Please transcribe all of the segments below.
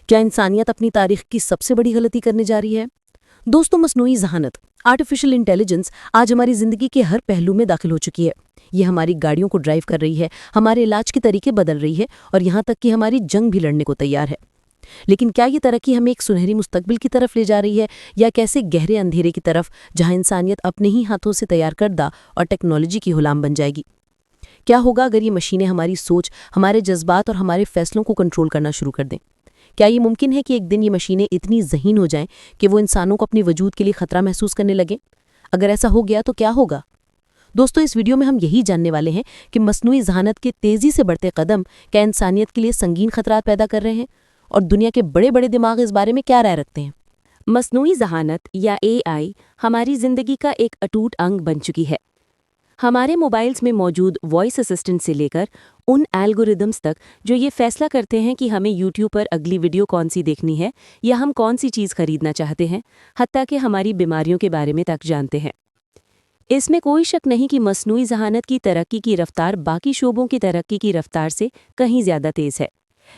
کیا انسانیت اپنی تاریخ کی سب سے بڑی غلطی کرنے جا رہی ہے؟ دوستوں، مصنوعی ذہانت آرٹیفیشل انٹیلیجنس آج ہماری زندگی کے ہر پہلو میں داخل ہو چکی ہے۔ یہ ہماری گاڑیوں کو ڈرائیو کر رہی ہے، ہمارے علاج کے طریقے بدل رہی ہے اور یہاں تک کہ ہماری جنگ بھی لڑنے کو تیار ہے۔ لیکن کیا یہ ترقی ہمیں ایک سنہری مستقبل کی طرف لے جا رہی ہے یا کیسے گہرے اندھیرے کی طرف، جہاں انسانیت اپنے ہی ہاتھوں سے تیار کردہ اور ٹیکنالوجی کی غلام بن جائے گی؟ کیا ہوگا اگر یہ مشینیں ہماری سوچ، ہمارے جذبات اور ہمارے فیصلوں کو کنٹرول کرنا شروع کر دیں؟ کیا یہ ممکن ہے کہ ایک دن یہ مشینیں اتنی ذہین ہو جائیں کہ وہ انسانوں کو اپنے وجود کے لیے خطرہ محسوس کرنے لگیں؟ اگر ایسا ہو گیا تو کیا ہوگا؟ دوستو، اس ویڈیو میں ہم یہی جاننے والے ہیں کہ مصنوعی ذہانت کے تیزی سے بڑھتے قدم کیا انسانیت کے لیے سنگین خطرات پیدا کر رہے ہیں، اور دنیا کے بڑے بڑے دماغ اس بارے میں کیا رائے رکھتے ہیں۔ مصنوعی ذہانت یا AI ہماری زندگی کا ایک اٹوٹ انگ بن چکی ہے۔ ہمارے موبائلز میں موجود وائس اسسٹنٹ سے لے کر ان الگوریدمز تک جو یہ فیصلہ کرتے ہیں کہ ہمیں یوٹیوب پر اگلی ویڈیو کون سی دیکھنی ہے یا ہم کون سی چیز خریدنا چاہتے ہیں، حتیٰ کہ ہماری بیماریوں کے بارے میں تک جانتے ہیں۔ اس میں کوئی شک نہیں کہ مصنوعی ذہانت کی ترقی کی رفتار باقی شعبوں کی ترقی کی رفتار سے کہیں زیادہ تیز ہے،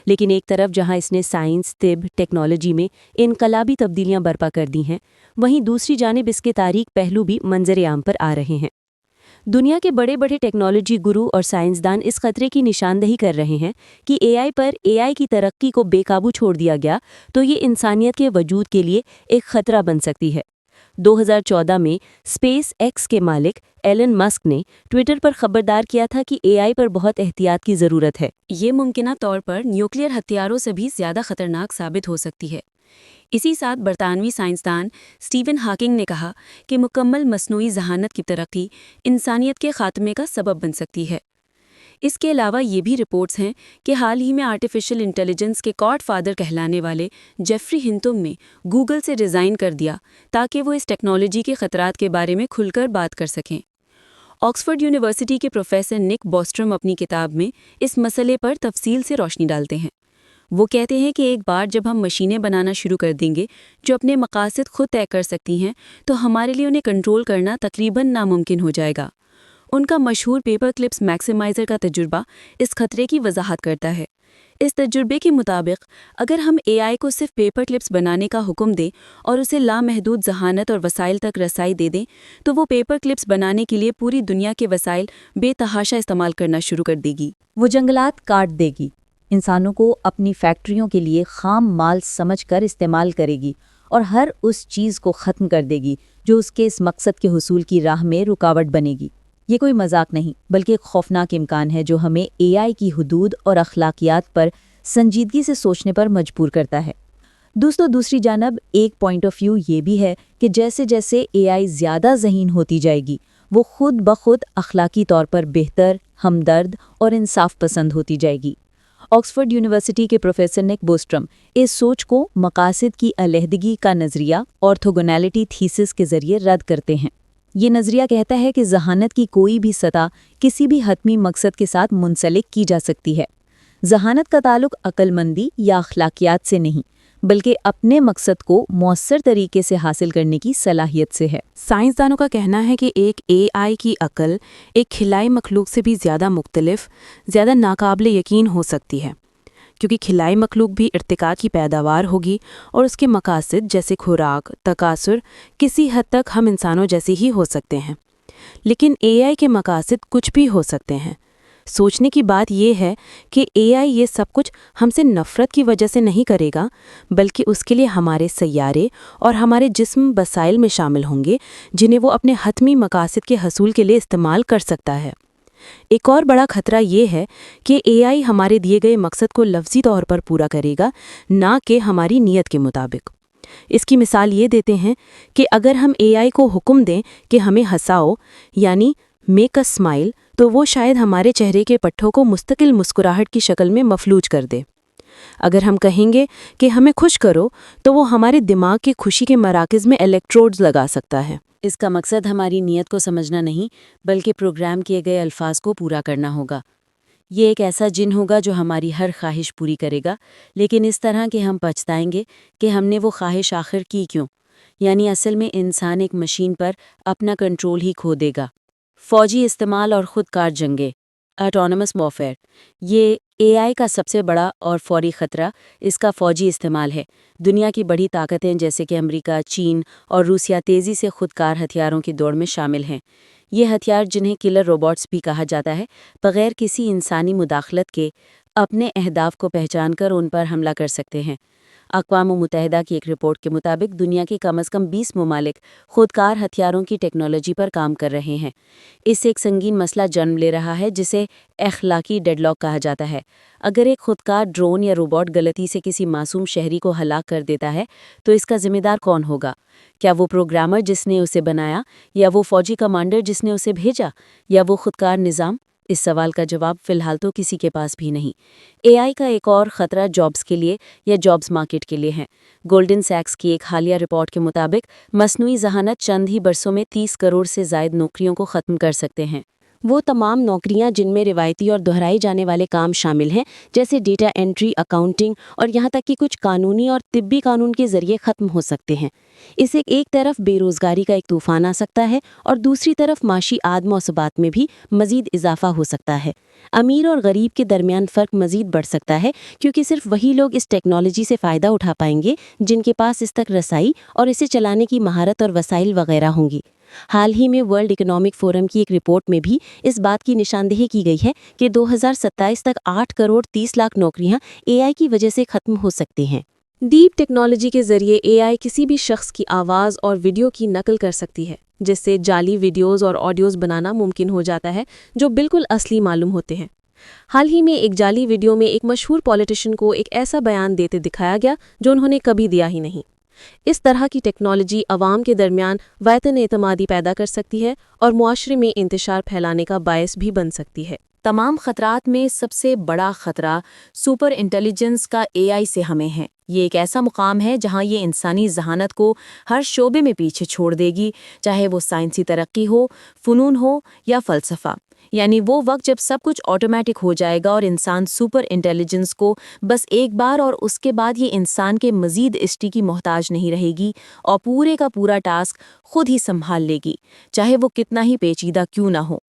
لیکن ایک طرف جہاں اس نے سائنس، طب، ٹیکنالوجی میں انقلابی تبدیلیاں برپا کر دی ہیں، وہیں دوسری جانب اس کے تاریک پہلو بھی منظر عام پر آ رہے ہیں۔ دنیا کے بڑے بڑے ٹیکنالوجی گرو اور سائنسدان اس خطرے کی نشاندہی کر رہے ہیں کہ AI کی ترقی کو بے قابو چھوڑ دیا گیا تو یہ انسانیت کے وجود کے لیے ایک خطرہ بن سکتی ہے۔ 2014 میں اسپیس ایکس کے مالک ایلن مسک نے ٹویٹر پر خبردار کیا تھا کہ AI پر بہت احتیاط کی ضرورت ہے۔ یہ ممکنہ طور پر نیوکلیئر ہتھیاروں سے بھی زیادہ خطرناک ثابت ہو سکتی ہے۔ اسی ساتھ برطانوی سائنسدان اسٹیون ہاکنگ نے کہا کہ مکمل مصنوعی ذہانت کی ترقی انسانیت کے خاتمے کا سبب بن سکتی ہے۔ اس کے علاوہ یہ بھی رپورٹس ہیں کہ حال ہی میں آرٹیفیشل انٹیلیجنس کے گاڈ فادر کہلانے والے جیفری ہنتنگ نے گوگل سے ریزائن کر دیا تاکہ وہ اس ٹیکنالوجی کے خطرات کے بارے میں کھل کر بات کر سکیں۔ آکسفورڈ یونیورسٹی کے پروفیسر نک بوسٹرم اپنی کتاب میں اس مسئلے پر تفصیل سے روشنی ڈالتے ہیں۔ وہ کہتے ہیں کہ ایک بار جب ہم مشینیں بنانا شروع کر دیں گے جو اپنے مقاصد خود طے کر سکتی ہیں تو ہمارے لیے انہیں کنٹرول کرنا تقریباً ناممکن ہو جائے گا۔ ان کا مشہور پیپر کلپس میکسیمائزر کا تجربہ اس خطرے کی وضاحت کرتا ہے۔ اس تجربے کے مطابق اگر ہم AI کو صرف پیپر کلپس بنانے کا حکم دیں اور اسے لامحدود ذہانت اور وسائل تک رسائی دے دیں تو وہ پیپر کلپس بنانے کے لیے پوری دنیا کے وسائل بے تحاشا استعمال کرنا شروع کر دے گی۔ وہ جنگلات کاٹ دے گی، انسانوں کو اپنی فیکٹریوں کے لیے خام مال سمجھ کر استعمال کرے گی اور ہر اس چیز کو ختم کر دے گی جو اس کے اس مقصد کے حصول کی راہ میں رکاوٹ بنے گی۔ یہ کوئی مذاق نہیں بلکہ ایک خوفناک امکان ہے جو ہمیں AI کی حدود اور اخلاقیات پر سنجیدگی سے سوچنے پر مجبور کرتا ہے۔ دوستو، دوسری جانب ایک پوائنٹ آف ویو یہ بھی ہے کہ جیسے جیسے AI زیادہ ذہین ہوتی جائے گی وہ خود بخود اخلاقی طور پر بہتر، ہمدرد اور انصاف پسند ہوتی جائے گی۔ آکسفورڈ یونیورسٹی کے پروفیسر نک بوسٹرم اس سوچ کو مقاصد کی علیحدگی کا نظریہ آرتھوگونیلٹی تھیسس کے ذریعے رد کرتے ہیں۔ یہ نظریہ کہتا ہے کہ ذہانت کی کوئی بھی سطح کسی بھی حتمی مقصد کے ساتھ منسلک کی جا سکتی ہے۔ ذہانت کا تعلق عقل مندی یا اخلاقیات سے نہیں بلکہ اپنے مقصد کو مؤثر طریقے سے حاصل کرنے کی صلاحیت سے ہے۔ سائنسدانوں کا کہنا ہے کہ ایک AI کی عقل ایک کھلائی مخلوق سے بھی زیادہ مختلف، زیادہ ناقابل یقین ہو سکتی ہے، کیونکہ کھلائی مخلوق بھی ارتقاء کی پیداوار ہوگی اور اس کے مقاصد جیسے خوراک، تکاثر کسی حد تک ہم انسانوں جیسے ہی ہو سکتے ہیں، لیکن AI کے مقاصد کچھ بھی ہو سکتے ہیں۔ سوچنے کی بات یہ ہے کہ AI یہ سب کچھ ہم سے نفرت کی وجہ سے نہیں کرے گا، بلکہ اس کے لیے ہمارے سیارے اور ہمارے جسم وسائل میں شامل ہوں گے جنہیں وہ اپنے حتمی مقاصد کے حصول کے لیے استعمال کر سکتا ہے۔ ایک اور بڑا خطرہ یہ ہے کہ AI ہمارے دیے گئے مقصد کو لفظی طور پر پورا کرے گا، نہ کہ ہماری نیت کے مطابق۔ اس کی مثال یہ دیتے ہیں کہ اگر ہم AI کو حکم دیں کہ ہمیں ہنساؤ، یعنی میک اے اسمائل، تو وہ شاید ہمارے چہرے کے پٹھوں کو مستقل مسکراہٹ کی شکل میں مفلوج کر دے۔ اگر ہم کہیں گے کہ ہمیں خوش کرو تو وہ ہمارے دماغ کی خوشی کے مراکز میں الیکٹروڈز لگا سکتا ہے۔ اس کا مقصد ہماری نیت کو سمجھنا نہیں بلکہ پروگرام کیے گئے الفاظ کو پورا کرنا ہوگا۔ یہ ایک ایسا جن ہوگا جو ہماری ہر خواہش پوری کرے گا، لیکن اس طرح کہ ہم پچھتائیں گے کہ ہم نے وہ خواہش آخر کی کیوں۔ یعنی اصل میں انسان ایک مشین پر اپنا کنٹرول ہی کھو دے گا۔ فوجی استعمال اور خود کار جنگیں۔ Autonomous warfare. ये एआई का सबसे बड़ा और फौरी खतरा इसका फौजी इस्तेमाल है। दुनिया की बड़ी ताकतें जैसे कि अमेरिका, चीन और रूसिया तेज़ी से खुदकार हथियारों की दौड़ में शामिल हैं। ये हथियार, जिन्हें किलर रोबोट्स भी कहा जाता है, बगैर किसी इंसानी मुदाखलत के अपने अहदाफ को पहचानकर उन पर हमला कर सकते हैं। अक़वाम मुत्तहिदा की एक रिपोर्ट के मुताबिक दुनिया के कम से कम 20 ममालिक खुदकार हथियारों की टेक्नोलॉजी पर काम कर रहे हैं। इससे एक संगीन मसला जन्म ले रहा है जिसे अखलाकी डेडलॉक कहा जाता है। अगर एक खुदकार ड्रोन या रोबोट गलती से किसी मासूम शहरी को हलाक कर देता है तो इसका जिम्मेदार कौन होगा? क्या वो प्रोग्रामर जिसने उसे बनाया, या वो फौजी कमांडर जिसने उसे भेजा, या वो खुदकार निज़ाम? इस सवाल का जवाब फ़िलहाल तो किसी के पास भी नहीं। एआई का एक और ख़तरा जॉब्स के लिए या जॉब्स मार्केट के लिए है। गोल्डन सैक्स की एक हालिया रिपोर्ट के मुताबिक मसनूई ज़हानत चंद ही बरसों में 30 करोड़ से ज़ायद नौकरियों को ख़त्म कर सकते हैं। वो तमाम नौकरियां जिनमें रिवायती और दोहराए जाने वाले काम शामिल हैं, जैसे डेटा एंट्री, अकाउंटिंग और यहाँ तक कि कुछ कानूनी और तिब्बी कानून के ज़रिए ख़त्म हो सकते हैं। इससे एक तरफ बेरोज़गारी का एक तूफ़ान आ सकता है और दूसरी तरफ माशी आदम-ओ-सबात में भी मज़ीद इजाफा हो सकता है। अमीर और गरीब के दरमियान फ़र्क मज़ीद बढ़ सकता है, क्योंकि सिर्फ वही लोग इस टेक्नोलॉजी से फ़ायदा उठा पाएंगे जिनके पास इस तक रसाई और इसे चलाने की महारत और वसाइल वगैरह होंगी। हाल ही में वर्ल्ड इकोनॉमिक फोरम की एक रिपोर्ट में भी इस बात की निशानदेही की गई है कि 2027 तक 8 करोड़ 30 लाख नौकरियां एआई की वजह से खत्म हो सकती हैं। डीप टेक्नोलॉजी के जरिए एआई किसी भी शख्स की आवाज़ और वीडियो की नकल कर सकती है, जिससे जाली वीडियोज़ और ऑडियोज़ बनाना मुमकिन हो जाता है जो बिल्कुल असली मालूम होते हैं। हाल ही में एक जाली वीडियो में एक मशहूर पॉलिटिशियन को एक ऐसा बयान देते दिखाया गया जो उन्होंने कभी दिया ही नहीं। इस तरह की टेक्नोलॉजी अवाम के दरमियान वातन एतमादी पैदा कर सकती है और मुआशरे में इंतशार फैलाने का बायस भी बन सकती है। तमाम खतरात में सबसे बड़ा खतरा सुपर इंटेलिजेंस का एआई से हमें है। ये एक ऐसा मुकाम है जहां ये इंसानी जहानत को हर शोबे में पीछे छोड़ देगी, चाहे वो साइंसी तरक्की हो, फ़नून हो या फ़लसफ़ा। यानी वो वक्त जब सब कुछ ऑटोमेटिक हो जाएगा और इंसान सुपर इंटेलिजेंस को बस एक बार और उसके बाद ये इंसान के मज़ीद इष्टि की मोहताज नहीं रहेगी और पूरे का पूरा टास्क खुद ही संभाल लेगी, चाहे वो कितना ही पेचीदा क्यों ना हो।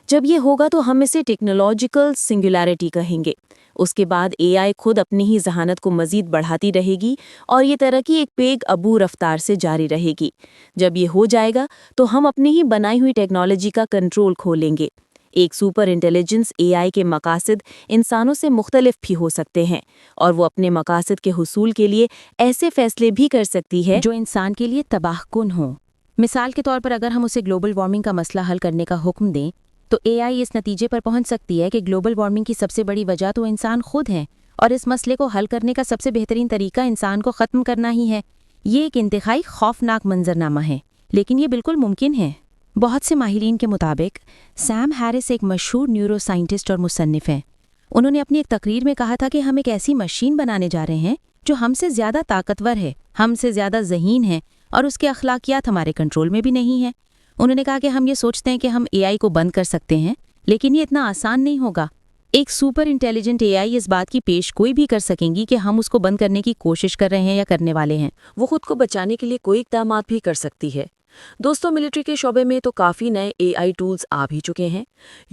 जब ये होगा तो हम इसे टेक्नोलॉजिकल सिंगुलैरिटी कहेंगे। उसके बाद एआई खुद अपनी ही जहानत को मज़ीद बढ़ाती रहेगी और ये तरक्की एक पेग अबू रफ्तार से जारी रहेगी। जब ये हो जाएगा तो हम अपनी ही बनाई हुई टेक्नोलॉजी का कंट्रोल खो लेंगे। एक सुपर इंटेलिजेंस एआई के मकासद इंसानों से मुख्तलिफ भी हो सकते हैं और वो अपने मकासद के हुसूल के लिए ऐसे फैसले भी कर सकती है जो इंसान के लिए तबाहकुन हो। मिसाल के तौर पर अगर हम उसे ग्लोबल वार्मिंग का मसला हल करने का हुक्म दें तो एआई इस नतीजे पर पहुंच सकती है कि ग्लोबल वार्मिंग की सबसे बड़ी वजह तो इंसान खुद है और इस मसले को हल करने का सबसे बेहतरीन तरीका इंसान को ख़त्म करना ही है। ये एक इंतहाई खौफनाक मंजरनामा है, लेकिन ये बिल्कुल मुमकिन है। बहुत से माहिरीन के मुताबिक सैम हैरिस एक मशहूर न्यूरो साइंटिस्ट और मुसन्निफ हैं। उन्होंने अपनी एक तकरीर में कहा था कि हम एक ऐसी मशीन बनाने जा रहे हैं जो हमसे ज़्यादा ताकतवर है, हमसे ज़्यादा ज़हीन है और उसके अखलाकियात हमारे कंट्रोल में भी नहीं है। उन्होंने कहा कि हम ये सोचते हैं कि हम एआई को बंद कर सकते हैं, लेकिन ये इतना आसान नहीं होगा। एक सुपर इंटेलिजेंट एआई इस बात की पेश कोई भी कर सकेंगी कि हम उसको बंद करने की कोशिश कर रहे हैं या करने वाले हैं। वो खुद को बचाने के लिए कोई इक़दामात भी कर सकती है। दोस्तों, मिलिट्री के शोबे में तो काफ़ी नए एआई टूल्स आ भी चुके हैं।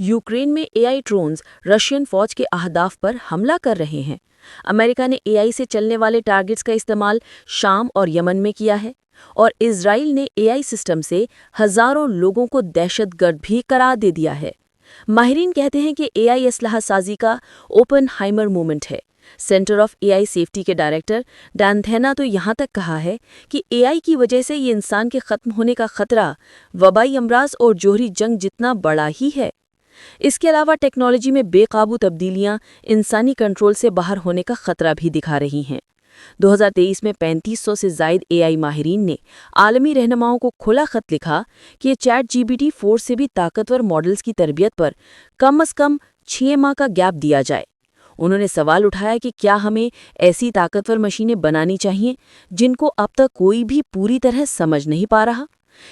यूक्रेन में एआई ड्रोन्स रशियन फौज के अहदाफ पर हमला कर रहे हैं। अमेरिका ने एआई से चलने वाले टारगेट्स का इस्तेमाल शाम और यमन में किया है और इजराइल ने एआई सिस्टम से हज़ारों लोगों को दहशतगर्द भी करार दे दिया है। माहिरीन कहते हैं कि एआई असलहा साजी का ओपनहाइमर मूवमेंट है। सेंटर ऑफ एआई सेफ्टी के डायरेक्टर डैन थेना तो यहाँ तक कहा है कि एआई की वजह से ये इंसान के ख़त्म होने का ख़तरा वबाई अमराज और जोहरी जंग जितना बड़ा ही है। इसके अलावा टेक्नोलॉजी में बेकाबू तब्दीलियाँ इंसानी कंट्रोल से बाहर होने का ख़तरा भी दिखा रही हैं। 2023 में 3500 से ज़ायद एआई माहिरीन ने आलमी रहनुमाओं को खुला ख़त लिखा कि ChatGPT-4 से भी ताकतवर मॉडल्स की तरबियत पर कम से कम 6 माह का गैप दिया जाए। उन्होंने सवाल उठाया कि क्या हमें ऐसी ताकतवर मशीनें बनानी चाहिए जिनको अब तक कोई भी पूरी तरह समझ नहीं पा रहा।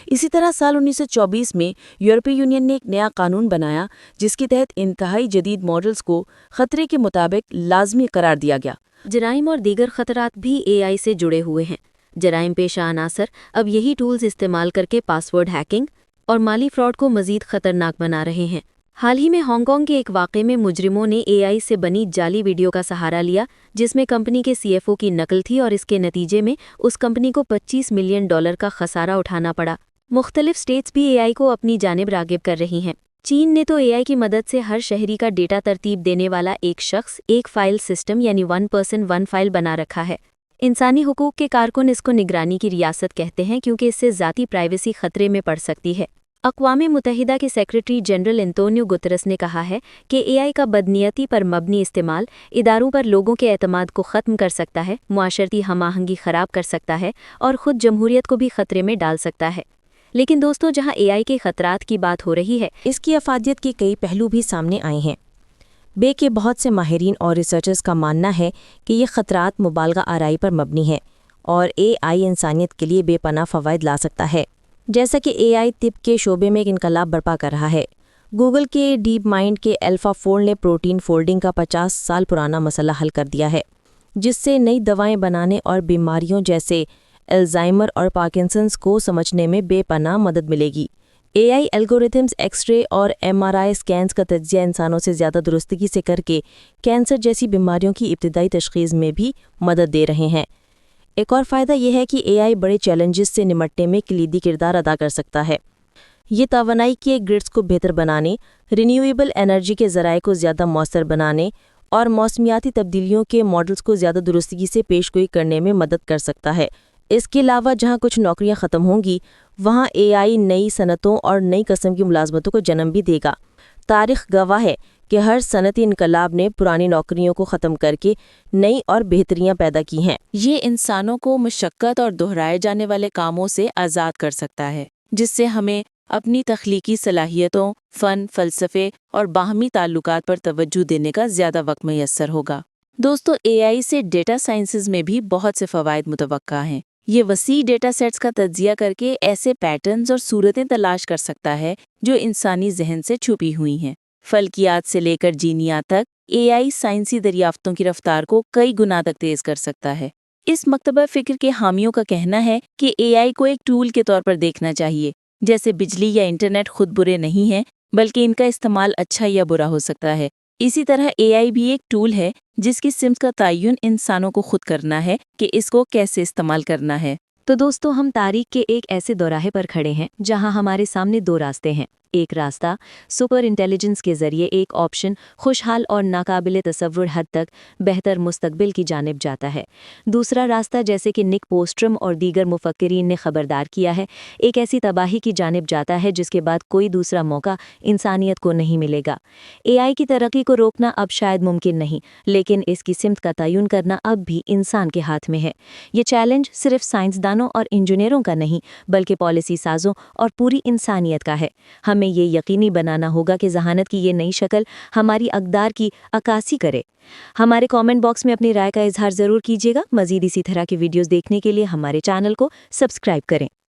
इसी तरह साल 1924 में यूरोपीय यूनियन ने एक नया कानून बनाया जिसके तहत इंतहाई जदीद मॉडल्स को खतरे के मुताबिक लाजमी करार दिया गया। जराइम और दीगर खतरात भी एआई से जुड़े हुए हैं। जराइम पेशा अनासर अब यही टूल्स इस्तेमाल करके पासवर्ड हैकिंग और माली फ्रॉड को मज़ीद ख़तरनाक बना रहे हैं। हाल ही में हांगकांग के एक वाक़े में मुजरिमों ने एआई से बनी जाली वीडियो का सहारा लिया, जिसमें कंपनी के सीएफओ की नकल थी और इसके नतीजे में उस कंपनी को $25 मिलियन का खसारा उठाना पड़ा। मुख्तलिफ स्टेट्स भी एआई को अपनी जानिब रागिब कर रही हैं। चीन ने तो एआई की मदद से हर शहरी का डेटा तरतीब देने वाला एक शख्स एक फाइल सिस्टम यानी 1 पर्सन 1 फाइल बना रखा है। इंसानी हुकूक के कारकुन इसको निगरानी की रियासत कहते हैं, क्योंकि इससे ज़ाती प्राइवेसी खतरे में पड़ सकती है। अक़वाम मुत्तहिदा के सेक्रेटरी जनरल एंटोनियो गुतरस ने कहा है कि एआई का बदनीयती पर मबनी इस्तेमाल इदारों पर लोगों के एतमाद को ख़त्म कर सकता है, मुआशरती हमाहंगी ख़राब कर सकता है और ख़ुद जमहूरियत को भी ख़तरे में डाल सकता है। लेकिन दोस्तों, जहां एआई के ख़तरात की बात हो रही है, इसकी अफादियत के कई पहलू भी सामने आए हैं। बे के बहुत से माहिरीन और रिसर्चर्स का मानना है कि ये ख़तरात मुबालगा आराई पर मबनी है और एआई इंसानियत के लिए बेपनाह फ़वाइद ला सकता है। जैसा कि एआई तिब के शोबे में एक इनकलाब बर्पा कर रहा है। गूगल के डीप माइंड के अल्फ़ाफोल्ड ने प्रोटीन फोल्डिंग का 50 साल पुराना मसला हल कर दिया है, जिससे नई दवाएं बनाने और बीमारियों जैसे अल्जाइमर और पार्किंसंस को समझने में बेपनाह मदद मिलेगी। एआई एल्गोरिथम्स एक्सरे और एमआरआई स्कैन्स का तज्जिया इंसानों से ज़्यादा दुरुस्तगी से करके कैंसर जैसी बीमारियों की इब्तिदाई तशख़ीस में भी मदद दे रहे हैं। एक और फ़ायदा यह है कि एआई बड़े चैलेंजेस से निपटने में कलीदी किरदार अदा कर सकता है। ये तवानाई के ग्रिड्स को बेहतर बनाने, रिन्यूएबल एनर्जी के ज़राए को ज़्यादा मौसर बनाने और मौसमियाती तब्दीलियों के मॉडल्स को ज़्यादा दुरुस्तगी से पेशगोई करने में मदद कर सकता है। इसके अलावा जहाँ कुछ नौकरियाँ ख़त्म होंगी, वहाँ एआई नई सनतों और नई किस्म की मुलाजमतों को जन्म भी देगा। तारीख़ गवाह है कि हर सनती इनकलाब ने पुरानी नौकरियों को ख़त्म करके नई और बेहतरियाँ पैदा की हैं। ये इंसानों को मुशक्क़त और दोहराए जाने वाले कामों से आज़ाद कर सकता है, जिससे हमें अपनी तख्लीकी सलाहियतों, फ़न, फ़लसफ़े और बाहमी ताल्लुकात पर तवज्जो देने का ज़्यादा वक्त मैसर होगा। दोस्तों, एआई से डेटा साइंसेज़ में भी बहुत से फ़वाइद मुतवक्का हैं। ये वसी डेटा सेट्स का तज्जिया करके ऐसे पैटर्न्स और सूरतें तलाश कर सकता है जो इंसानी जहन से छुपी हुई हैं। फल्कियात से लेकर जीनियात तक एआई साइंसी दरियाफ्तों की रफ्तार को कई गुना तक तेज़ कर सकता है। इस मकतबा फ़िक्र के हामियों का कहना है कि एआई को एक टूल के तौर पर देखना चाहिए। जैसे बिजली या इंटरनेट खुद बुरे नहीं हैं, बल्कि इनका इस्तेमाल अच्छा या बुरा हो सकता है। इसी तरह एआई भी एक टूल है जिसकी सिम्त का तयन इंसानों को खुद करना है कि इसको कैसे इस्तेमाल करना है। तो दोस्तों, हम तारीख के एक ऐसे दौराहे पर खड़े हैं जहां हमारे सामने दो रास्ते हैं। एक रास्ता सुपर इंटेलिजेंस के ज़रिए एक ऑप्शन खुशहाल और नाकाबिले तसव्वुर हद तक बेहतर मुस्तकबिल की जानिब जाता है। दूसरा रास्ता, जैसे कि निक बोस्ट्रम और दीगर मुफक्किरीन ने खबरदार किया है, एक ऐसी तबाही की जानिब जाता है जिसके बाद कोई दूसरा मौका इंसानियत को नहीं मिलेगा। एआई की तरक्की को रोकना अब शायद मुमकिन नहीं, लेकिन इसकी सिमत का तयन करना अब भी इंसान के हाथ में है। ये चैलेंज सिर्फ साइंसदानों और इंजीनियरों का नहीं, बल्कि पॉलिसी साजों और पूरी इंसानियत का है। हमें ये यकीनी बनाना होगा कि जहानत की ये नई शक्ल हमारी अक़दार की अक्कासी करे। हमारे कमेंट बॉक्स में अपनी राय का इजहार ज़रूर कीजिएगा। मज़ीद इसी तरह की वीडियोस देखने के लिए हमारे चैनल को सब्सक्राइब करें।